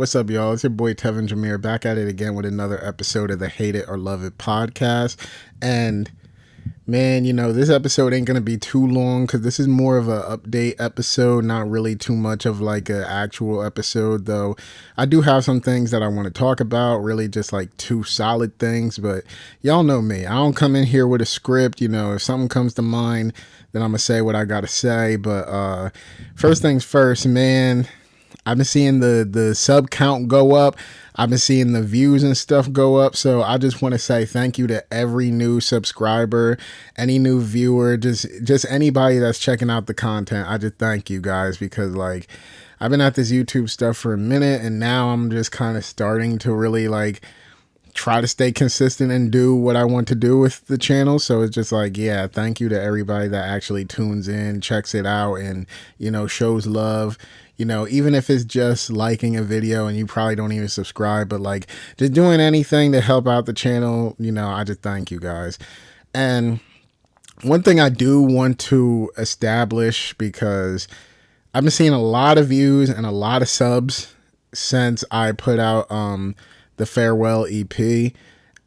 What's up, y'all? It's your boy Tevin Jameer back at it again with another episode of the Hate It or Love It podcast. And man, this episode ain't gonna be too long because this is more of a update episode, not really too much of like an actual episode, though. I do have some things that I want to talk about, really just like two solid things, but y'all know me. I don't come in here with a script. If something comes to mind, then I'm gonna say what I gotta say. But first things first, man. I've been seeing the sub count go up. I've been seeing the views and stuff go up. So I just want to say thank you to every new subscriber, any new viewer, just anybody that's checking out the content. I just thank you guys because like I've been at this YouTube stuff for a minute and now I'm just kind of starting to really like try to stay consistent and do what I want to do with the channel. So it's just like, yeah, thank you to everybody that actually tunes in, checks it out, and, shows love. Even if it's just liking a video and you probably don't even subscribe, but like just doing anything to help out the channel, I just thank you guys. And one thing I do want to establish, because I've been seeing a lot of views and a lot of subs since I put out the Farewell EP,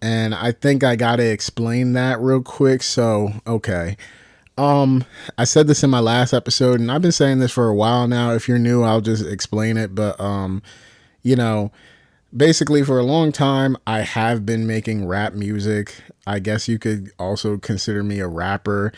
and I think I gotta explain that real quick. So okay. I said this in my last episode, and I've been saying this for a while now. If you're new, I'll just explain it. But, basically for a long time, I have been making rap music. I guess you could also consider me a rapper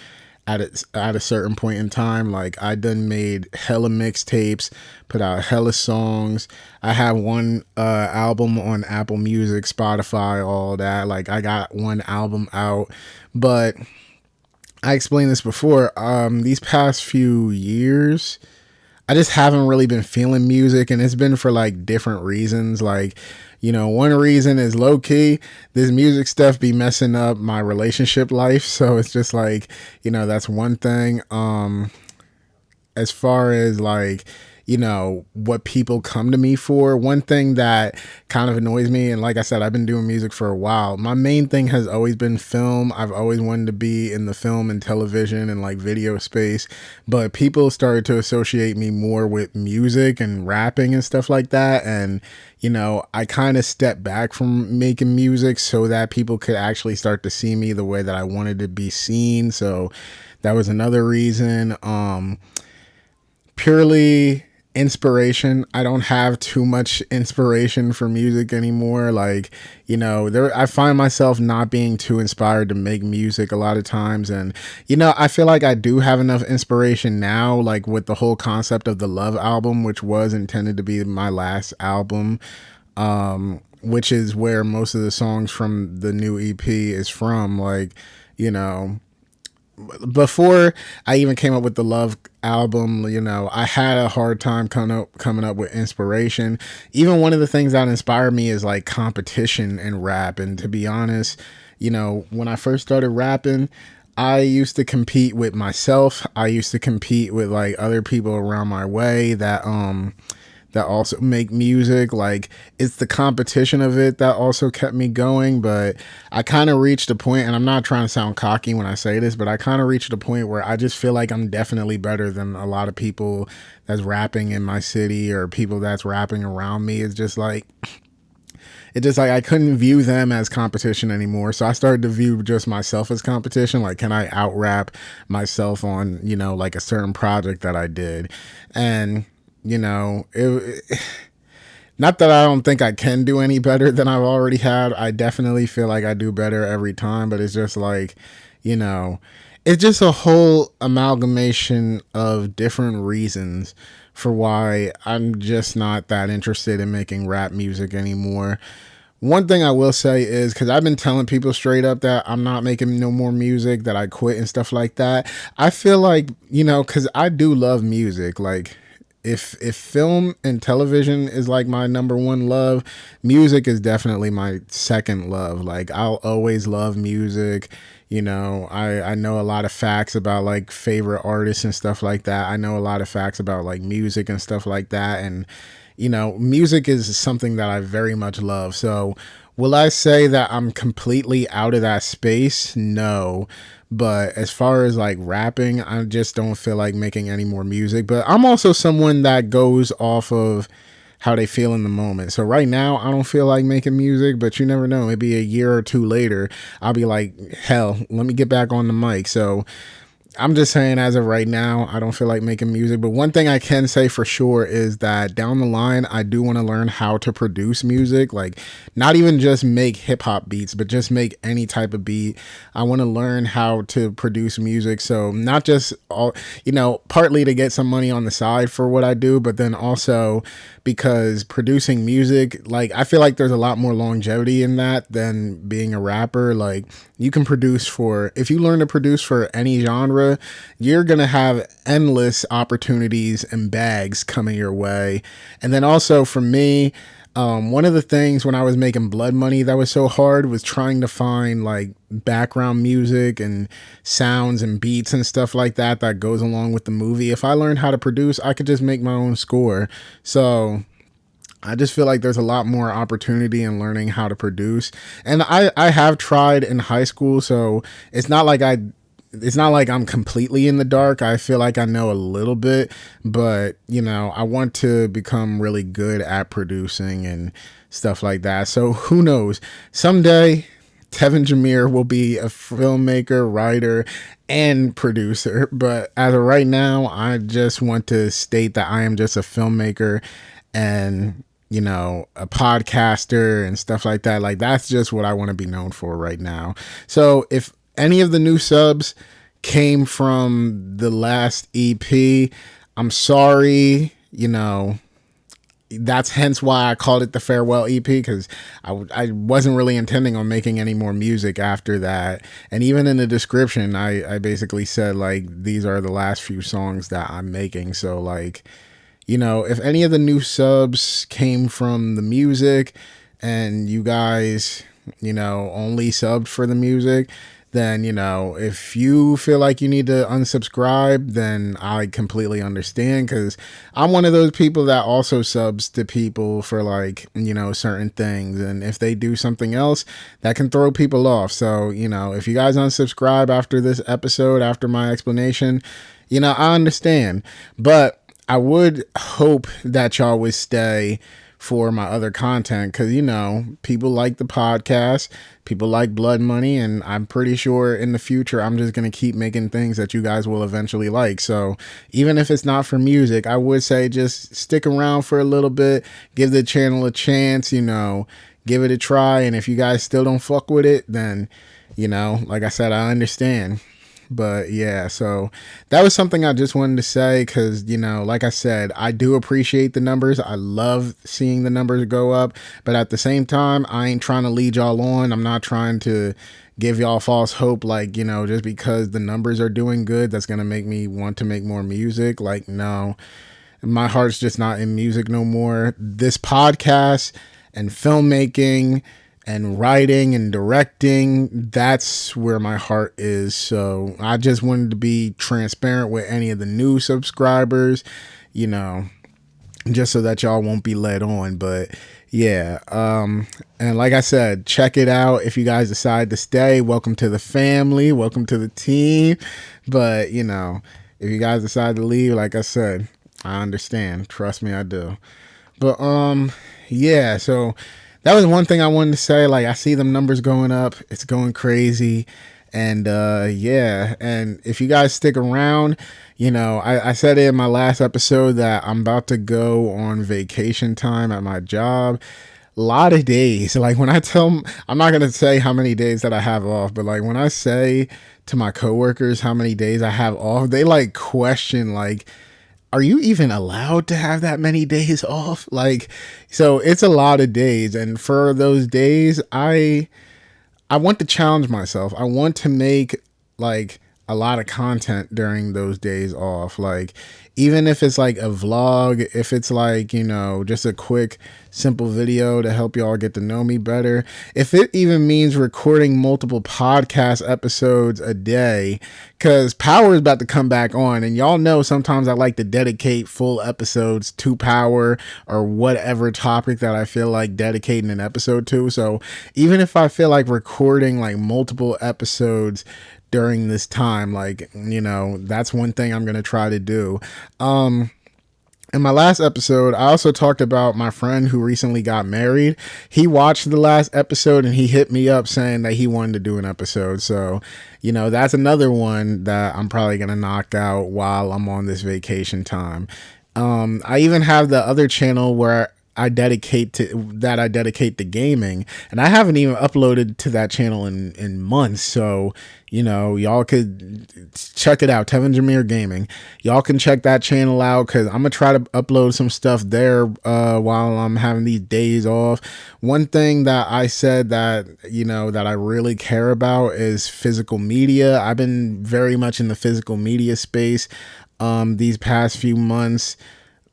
at a certain point in time. Like I done made hella mixtapes, put out hella songs. I have one album on Apple Music, Spotify, all that. Like I got one album out, but I explained this before. These past few years, I just haven't really been feeling music, and it's been for like different reasons. Like, one reason is low key, this music stuff be messing up my relationship life. So it's just like, that's one thing. As far as like, what people come to me for, one thing that kind of annoys me, and like I said, I've been doing music for a while. My main thing has always been film. I've always wanted to be in the film and television and like video space, but people started to associate me more with music and rapping and stuff like that. And, I kind of stepped back from making music so that people could actually start to see me the way that I wanted to be seen. So that was another reason. Purely inspiration. I don't have too much inspiration for music anymore. Like, I find myself not being too inspired to make music a lot of times. And, I feel like I do have enough inspiration now, like with the whole concept of the Love album, which was intended to be my last album, which is where most of the songs from the new EP is from. Like, before I even came up with the Love album, I had a hard time coming up with inspiration. Even one of the things that inspired me is like competition in rap. And to be honest, when I first started rapping, I used to compete with myself. I used to compete with like other people around my way that also make music. Like it's the competition of it that also kept me going. But I kind of reached a point, and I'm not trying to sound cocky when I say this, but I kind of reached a point where I just feel like I'm definitely better than a lot of people that's rapping in my city or people that's rapping around me. It's just like I couldn't view them as competition anymore. So I started to view just myself as competition. Like, can I out rap myself on, like a certain project that I did? And not that I don't think I can do any better than I've already had. I definitely feel like I do better every time, but it's just like, it's just a whole amalgamation of different reasons for why I'm just not that interested in making rap music anymore. One thing I will say is, because I've been telling people straight up that I'm not making no more music, that I quit and stuff like that. I feel like, because I do love music. Like, if film and television is like my number one love, music is definitely my second love. Like I'll always love music. I know a lot of facts about like favorite artists and stuff like that. I know a lot of facts about like music and stuff like that. And, music is something that I very much love. So will I say that I'm completely out of that space? No. But as far as like rapping, I just don't feel like making any more music. But I'm also someone that goes off of how they feel in the moment. So right now I don't feel like making music, but you never know, maybe a year or two later I'll be like, hell, let me get back on the mic. So I'm just saying, as of right now, I don't feel like making music. But one thing I can say for sure is that down the line, I do want to learn how to produce music. Like, not even just make hip hop beats, but just make any type of beat. I want to learn how to produce music. So, not just all, partly to get some money on the side for what I do, but then also because producing music, like, I feel like there's a lot more longevity in that than being a rapper. Like, you can produce if you learn to produce for any genre, you're going to have endless opportunities and bags coming your way. And then also for me, one of the things when I was making Blood Money that was so hard was trying to find like background music and sounds and beats and stuff like that goes along with the movie. If I learned how to produce, I could just make my own score. So I just feel like there's a lot more opportunity in learning how to produce. And I have tried in high school, so it's not like I'm completely in the dark. I feel like I know a little bit, but I want to become really good at producing and stuff like that. So who knows? Someday Tevin Jameer will be a filmmaker, writer, and producer. But as of right now, I just want to state that I am just a filmmaker and a podcaster and stuff like that. Like, that's just what I want to be known for right now. So if any of the new subs came from the last EP, I'm sorry. That's hence why I called it the farewell EP, because I wasn't really intending on making any more music after that. And even in the description, I basically said like, these are the last few songs that I'm making. So like, if any of the new subs came from the music and you guys, only subbed for the music, then, if you feel like you need to unsubscribe, then I completely understand, because I'm one of those people that also subs to people for like, certain things. And if they do something else, that can throw people off. So, if you guys unsubscribe after this episode, after my explanation, I understand. But I would hope that y'all would stay for my other content, because people like the podcast, people like Blood Money, and I'm pretty sure in the future I'm just going to keep making things that you guys will eventually like. So even if it's not for music, I would say just stick around for a little bit, give the channel a chance, give it a try. And if you guys still don't fuck with it, then like I said, I understand. But yeah, so that was something I just wanted to say, because, like I said, I do appreciate the numbers. I love seeing the numbers go up. But at the same time, I ain't trying to lead y'all on. I'm not trying to give y'all false hope, like, just because the numbers are doing good, that's going to make me want to make more music. Like, no, my heart's just not in music no more. This podcast and filmmaking and writing and directing, that's where my heart is. So I just wanted to be transparent with any of the new subscribers, just so that y'all won't be led on. But yeah, and like I said, check it out. If you guys decide to stay, welcome to the family, welcome to the team. But if you guys decide to leave, like I said, I understand. Trust me, I do. But yeah, so that was one thing I wanted to say. Like, I see them numbers going up. It's going crazy. And yeah, and if you guys stick around, I said it in my last episode that I'm about to go on vacation time at my job. A lot of days. Like, when I tell, I'm not going to say how many days that I have off, but like when I say to my coworkers how many days I have off, they like question, like, are you even allowed to have that many days off? Like, so it's a lot of days. And for those days, I want to challenge myself. I want to make like a lot of content during those days off. Like, even if it's like a vlog, if it's like, just a quick, simple video to help y'all get to know me better. If it even means recording multiple podcast episodes a day, because Power is about to come back on. And y'all know sometimes I like to dedicate full episodes to Power or whatever topic that I feel like dedicating an episode to. So even if I feel like recording like multiple episodes during this time, like, that's one thing I'm going to try to do. In my last episode, I also talked about my friend who recently got married. He watched the last episode and he hit me up saying that he wanted to do an episode. So, that's another one that I'm probably going to knock out while I'm on this vacation time. I even have the other channel where I dedicate to gaming, and I haven't even uploaded to that channel in months. So, y'all could check it out, Tevin Jameer Gaming. Y'all can check that channel out because I'm gonna try to upload some stuff there while I'm having these days off. One thing that I said that that I really care about is physical media. I've been very much in the physical media space these past few months.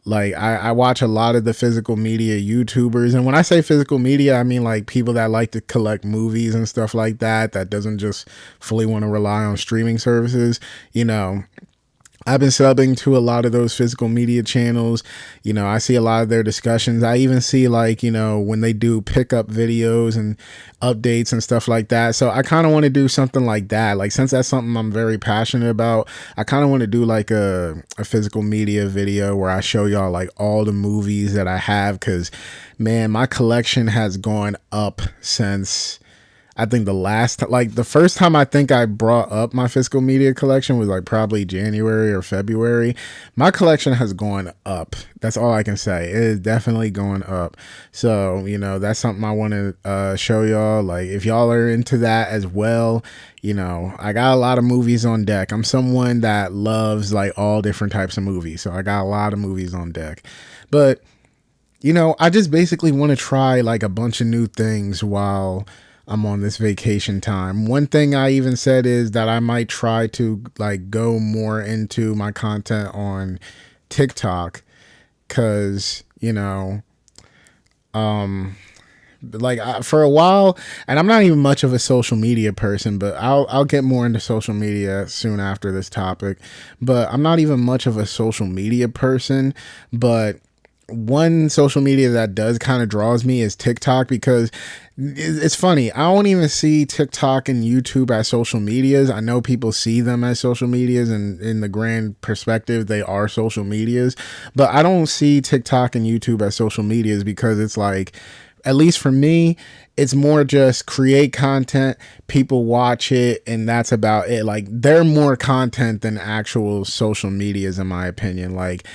Like I watch a lot of the physical media YouTubers, and when I say physical media, I mean like people that like to collect movies and stuff like that, that doesn't just fully want to rely on streaming services. I've been subbing to a lot of those physical media channels. I see a lot of their discussions. I even see when they do pickup videos and updates and stuff like that. So I kind of want to do something like that. Like, since that's something I'm very passionate about, I kind of want to do like a physical media video where I show y'all like all the movies that I have. Cause man, my collection has gone up since I think the first time I think I brought up my physical media collection was like probably January or February. My collection has gone up. That's all I can say. It is definitely going up. So, that's something I want to show y'all. Like, if y'all are into that as well, I got a lot of movies on deck. I'm someone that loves like all different types of movies. So I got a lot of movies on deck. But, I just basically want to try like a bunch of new things while I'm on this vacation time. One thing I even said is that I might try to like go more into my content on TikTok, cause for a while, and I'm not even much of a social media person, but I'll get more into social media soon after this topic. But I'm not even much of a social media person, but one social media that does kind of draws me is TikTok, because it's funny. I don't even see TikTok and YouTube as social medias. I know people see them as social medias, and in the grand perspective, they are social medias, but I don't see TikTok and YouTube as social medias, because it's like, at least for me, it's more just create content, people watch it, and that's about it. Like, they're more content than actual social medias, in my opinion. Like,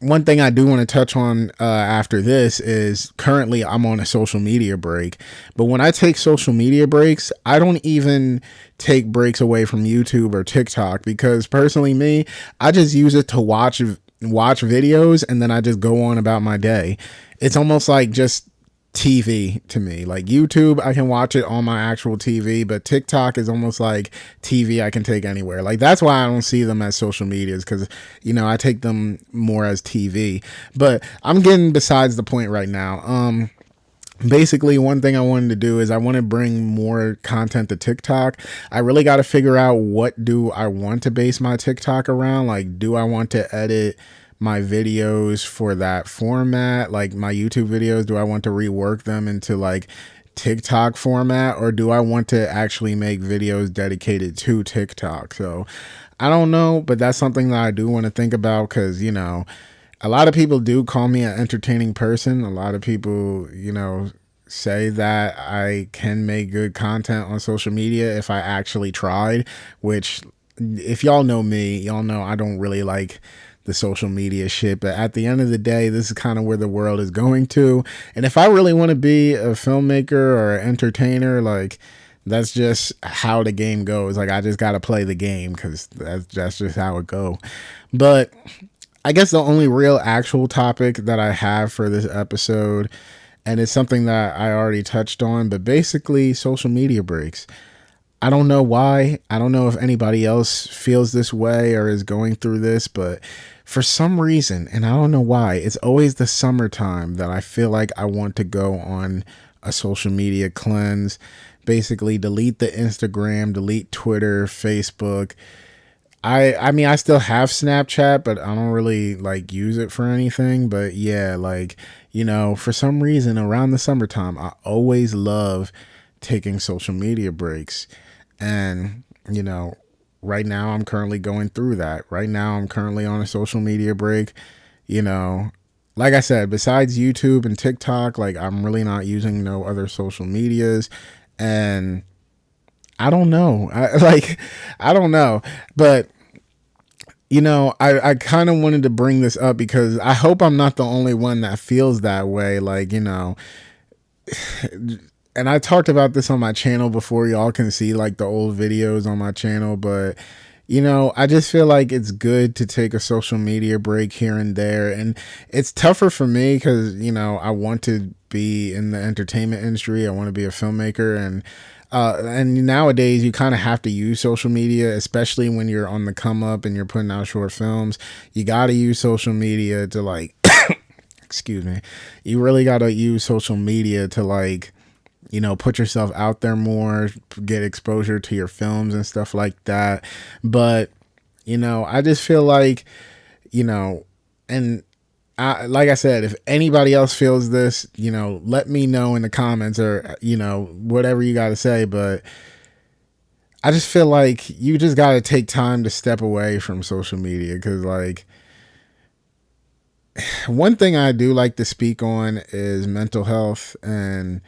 one thing I do want to touch on after this is currently I'm on a social media break. But when I take social media breaks, I don't even take breaks away from YouTube or TikTok, because personally me, I just use it to watch videos, and then I just go on about my day. It's almost like just TV to me. Like, YouTube, I can watch it on my actual TV, but TikTok is almost like TV I can take anywhere. Like, that's why I don't see them as social medias, because I take them more as TV. But I'm getting besides the point right now. Basically, one thing I wanted to do is I want to bring more content to TikTok. I really got to figure out, what do I want to base my TikTok around? Like, do I want to edit my videos for that format, like my YouTube videos? Do I want to rework them into like TikTok format, or do I want to actually make videos dedicated to TikTok? So I don't know, but that's something that I do want to think about, because a lot of people do call me an entertaining person. A lot of people say that I can make good content on social media if I actually tried, which, if y'all know me, y'all know I don't really like the social media shit. But at the end of the day, this is kind of where the world is going to. And if I really want to be a filmmaker or an entertainer, like, that's just how the game goes. Like, I just got to play the game, because that's just how it go. But I guess the only real actual topic that I have for this episode, and it's something that I already touched on, but basically social media breaks. I don't know why. I don't know if anybody else feels this way or is going through this, but for some reason, and I don't know why, it's always the summertime that I feel like I want to go on a social media cleanse. Basically, delete the Instagram, delete Twitter, Facebook. I mean, I still have Snapchat, but I don't really like use it for anything. But yeah, like, for some reason around the summertime, I always love taking social media breaks. And, right now I'm currently going through that. Right now I'm currently on a social media break. You know, like I said, besides YouTube and TikTok, like I'm really not using no other social medias. And I don't know. I don't know. But I kind of wanted to bring this up because I hope I'm not the only one that feels that way. Like, and I talked about this on my channel before. Y'all can see like the old videos on my channel, but I just feel like it's good to take a social media break here and there. And it's tougher for me because, I want to be in the entertainment industry. I want to be a filmmaker. And nowadays you kind of have to use social media, especially when you're on the come up and you're putting out short films. You got to use social media to like, excuse me. You really got to use social media to like, put yourself out there more, get exposure to your films and stuff like that. But, I just feel like, and like I said, if anybody else feels this, let me know in the comments or, whatever you got to say. But I just feel like you just got to take time to step away from social media because, like, one thing I do like to speak on is mental health. And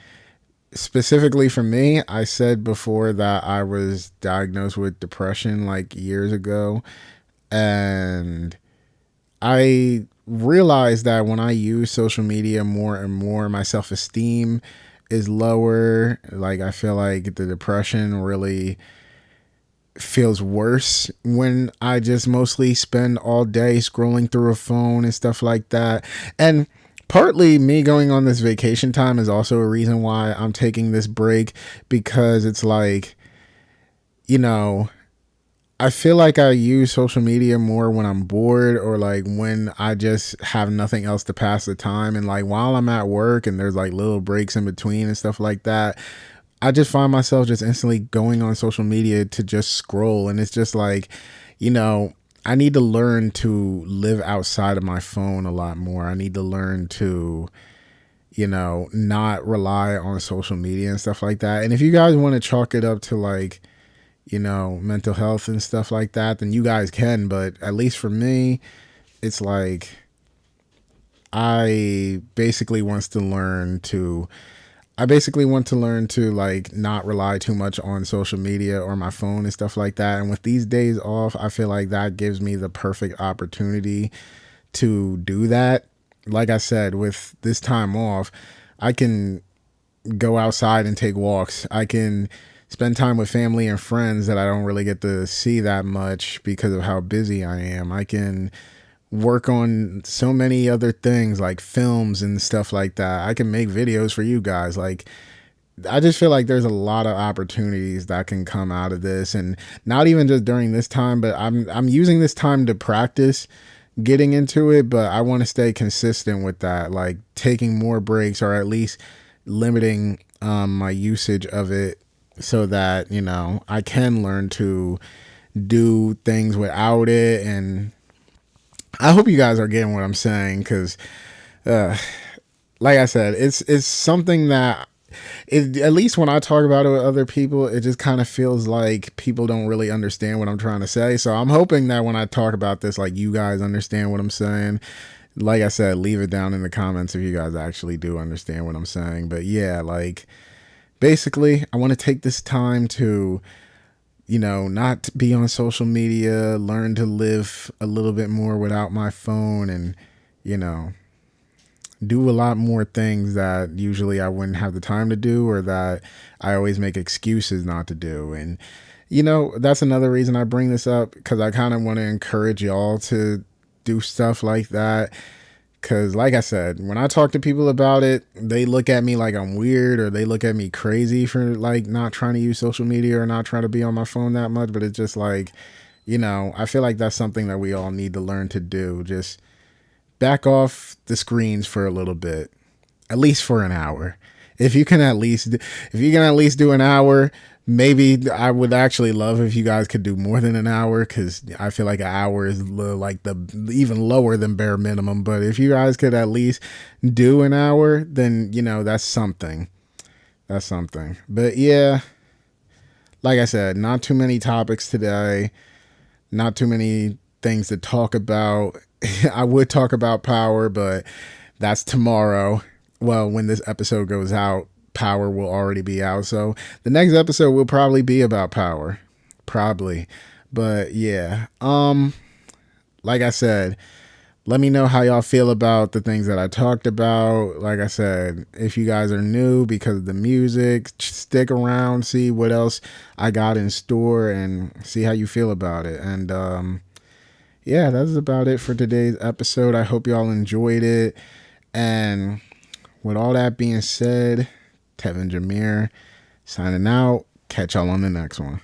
specifically for me, I said before that I was diagnosed with depression like years ago. And I realized that when I use social media more and more, my self-esteem is lower. Like, I feel like the depression really feels worse when I just mostly spend all day scrolling through a phone and stuff like that. And partly me going on this vacation time is also a reason why I'm taking this break, because it's like, I feel like I use social media more when I'm bored or like when I just have nothing else to pass the time. And like while I'm at work and there's like little breaks in between and stuff like that, I just find myself just instantly going on social media to just scroll. And it's just like, I need to learn to live outside of my phone a lot more. I need to learn to, not rely on social media and stuff like that. And if you guys want to chalk it up to like, mental health and stuff like that, then you guys can. But at least for me, it's like I basically want to learn to like not rely too much on social media or my phone and stuff like that. And with these days off, I feel like that gives me the perfect opportunity to do that. Like I said, with this time off, I can go outside and take walks. I can spend time with family and friends that I don't really get to see that much because of how busy I am. I can work on so many other things like films and stuff like that. I can make videos for you guys. Like, I just feel like there's a lot of opportunities that can come out of this, and not even just during this time, but I'm using this time to practice getting into it, but I want to stay consistent with that, like taking more breaks or at least limiting my usage of it so that, I can learn to do things without it. And I hope you guys are getting what I'm saying, because like I said, it's something that at least when I talk about it with other people, it just kind of feels like people don't really understand what I'm trying to say. So I'm hoping that when I talk about this, like, you guys understand what I'm saying. Like I said, leave it down in the comments if you guys actually do understand what I'm saying. But yeah, like, basically, I want to take this time to, not be on social media, learn to live a little bit more without my phone, and, do a lot more things that usually I wouldn't have the time to do, or that I always make excuses not to do. And, that's another reason I bring this up, because I kind of want to encourage y'all to do stuff like that. Because like I said, when I talk to people about it, they look at me like I'm weird, or they look at me crazy for like not trying to use social media or not trying to be on my phone that much. But it's just like, I feel like that's something that we all need to learn to do. Just back off the screens for a little bit, at least for an hour. If you can at least do an hour, maybe I would actually love if you guys could do more than an hour, because I feel like an hour is like the even lower than bare minimum. But if you guys could at least do an hour, then that's something. That's something. But yeah, like I said, not too many topics today, not too many things to talk about. I would talk about power, but that's tomorrow. Well, when this episode goes out, power will already be out. So the next episode will probably be about power. Probably. But yeah. Like I said, let me know how y'all feel about the things that I talked about. Like I said, if you guys are new because of the music, stick around, see what else I got in store, and see how you feel about it. And yeah, that's about it for today's episode. I hope y'all enjoyed it. And with all that being said, Tevin Jameer signing out. Catch y'all on the next one.